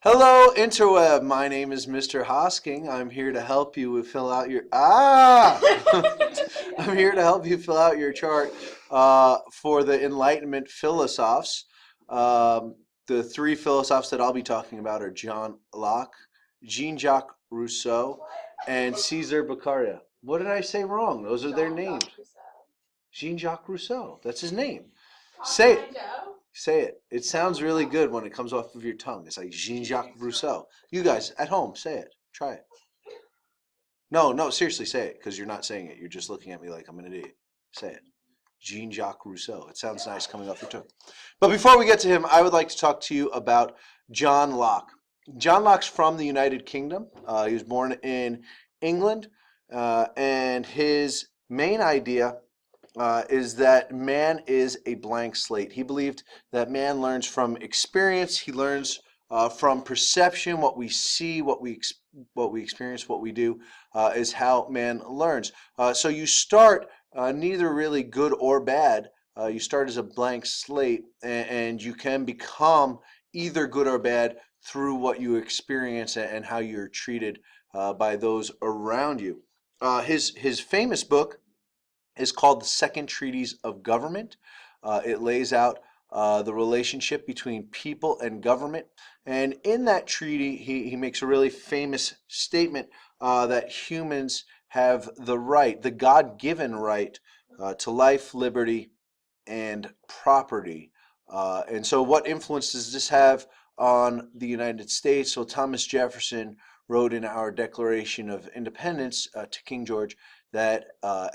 Hello, interweb. My name is Mr. Hosking. I'm here to help you fill out your I'm here to help you fill out your chart for the Enlightenment philosophs. The three philosophs that I'll be talking about are John Locke, Jean-Jacques Rousseau, and Caesar Beccaria. What did I say wrong? Those are their names. Jean-Jacques Rousseau. That's his name. Say it. Say it. It sounds really good when it comes off of your tongue. It's like Jean-Jacques Rousseau. You guys at home, say it. Try it. No, no, seriously, say it because you're not saying it. You're just looking at me like I'm an idiot. Say it. Jean-Jacques Rousseau. It sounds nice coming off your tongue. But before we get to him, I would like to talk to you about John Locke. John Locke's from the United Kingdom. He was born in England, and his main idea is that man is a blank slate. He believed that man learns from experience. He learns from perception. What we see, what we experience, what we do is how man learns. So you start neither really good or bad. You start as a blank slate, and you can become either good or bad through what you experience and how you're treated by those around you. His famous book is called the Second Treatise of Government. It lays out the relationship between people and government. And in that treaty, he makes a really famous statement that humans have the right, the God-given right, to life, liberty, and property. And so what influence does this have on the United States? So Thomas Jefferson wrote in our Declaration of Independence to King George that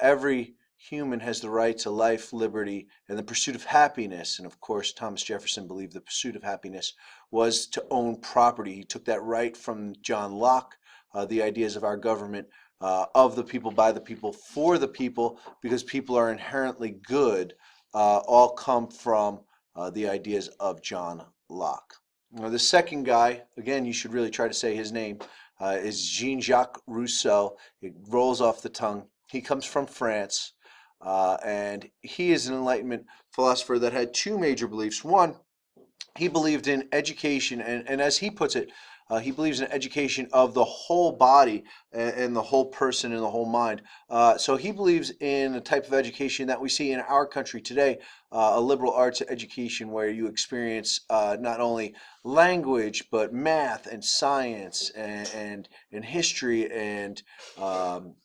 every human has the right to life, liberty, and the pursuit of happiness. And of course, Thomas Jefferson believed the pursuit of happiness was to own property. He took that right from John Locke, the ideas of our government, of the people, by the people, for the people, because people are inherently good, all come from the ideas of John Locke. Now, the second guy, again, you should really try to say his name, is Jean-Jacques Rousseau. It rolls off the tongue. He comes from France. And he is an Enlightenment philosopher that had two major beliefs. One, he believed in education, and as he puts it, he believes in education of the whole body and the whole person and the whole mind. So he believes in a type of education that we see in our country today, a liberal arts education where you experience not only language, but math and science and history and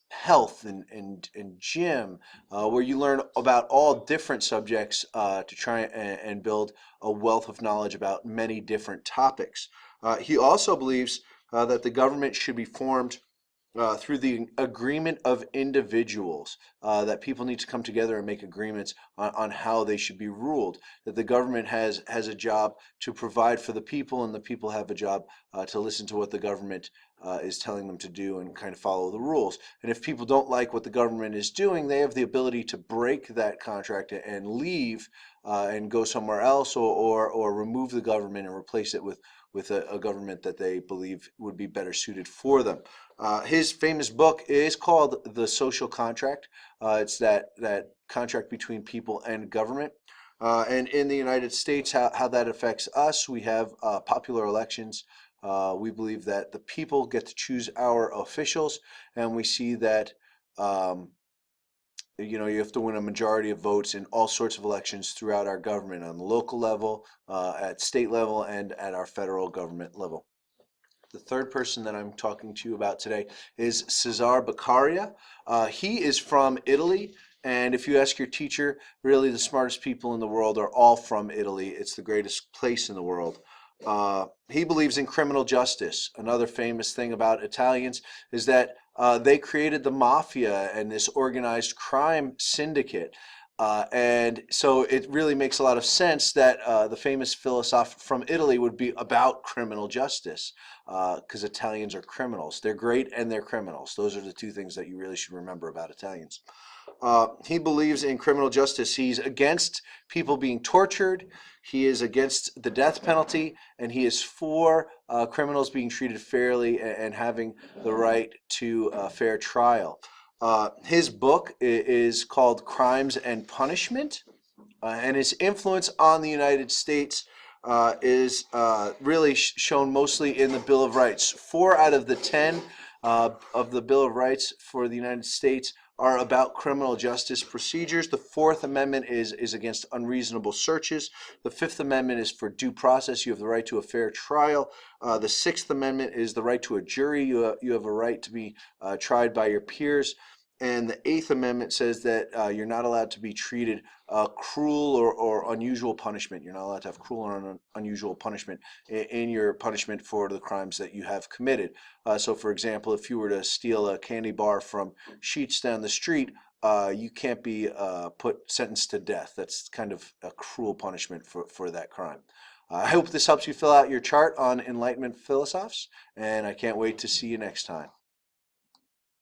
health and gym, where you learn about all different subjects to try and build a wealth of knowledge about many different topics. He also believes that the government should be formed through the agreement of individuals, that people need to come together and make agreements on how they should be ruled, that the government has a job to provide for the people, and the people have a job to listen to what the government is telling them to do and kind of follow the rules. And if people don't like what the government is doing, they have the ability to break that contract and leave and go somewhere else, or remove the government and replace it with a government that they believe would be better suited for them. His famous book is called The Social Contract. It's that contract between people and government. And in the United States, how that affects us, we have popular elections. We believe that the people get to choose our officials, and we see that you have to win a majority of votes in all sorts of elections throughout our government, on the local level, at state level, and at our federal government level. The third person that I'm talking to you about today is Caesar Beccaria. He is from Italy, and if you ask your teacher, really the smartest people in the world are all from Italy. It's the greatest place in the world. He believes in criminal justice. Another famous thing about Italians is that they created the mafia and this organized crime syndicate. And so it really makes a lot of sense that the famous philosopher from Italy would be about criminal justice, because Italians are criminals. They're great and they're criminals. Those are the two things that you really should remember about Italians. He believes in criminal justice. He's against people being tortured. He is against the death penalty, and he is for criminals being treated fairly and having the right to a fair trial. His book is called Crimes and Punishment, and his influence on the United States is really shown mostly in the Bill of Rights. 4 out of the 10 of the Bill of Rights for the United States are about criminal justice procedures. The Fourth Amendment is against unreasonable searches. The Fifth Amendment is for due process. You have the right to a fair trial. The Sixth Amendment is the right to a jury. You have a right to be tried by your peers. And the Eighth Amendment says that you're not allowed to be treated cruel or unusual punishment. You're not allowed to have cruel or unusual punishment in your punishment for the crimes that you have committed. So, for example, if you were to steal a candy bar from Sheets down the street, you can't be sentenced to death. That's kind of a cruel punishment for that crime. I hope this helps you fill out your chart on Enlightenment philosophes, and I can't wait to see you next time.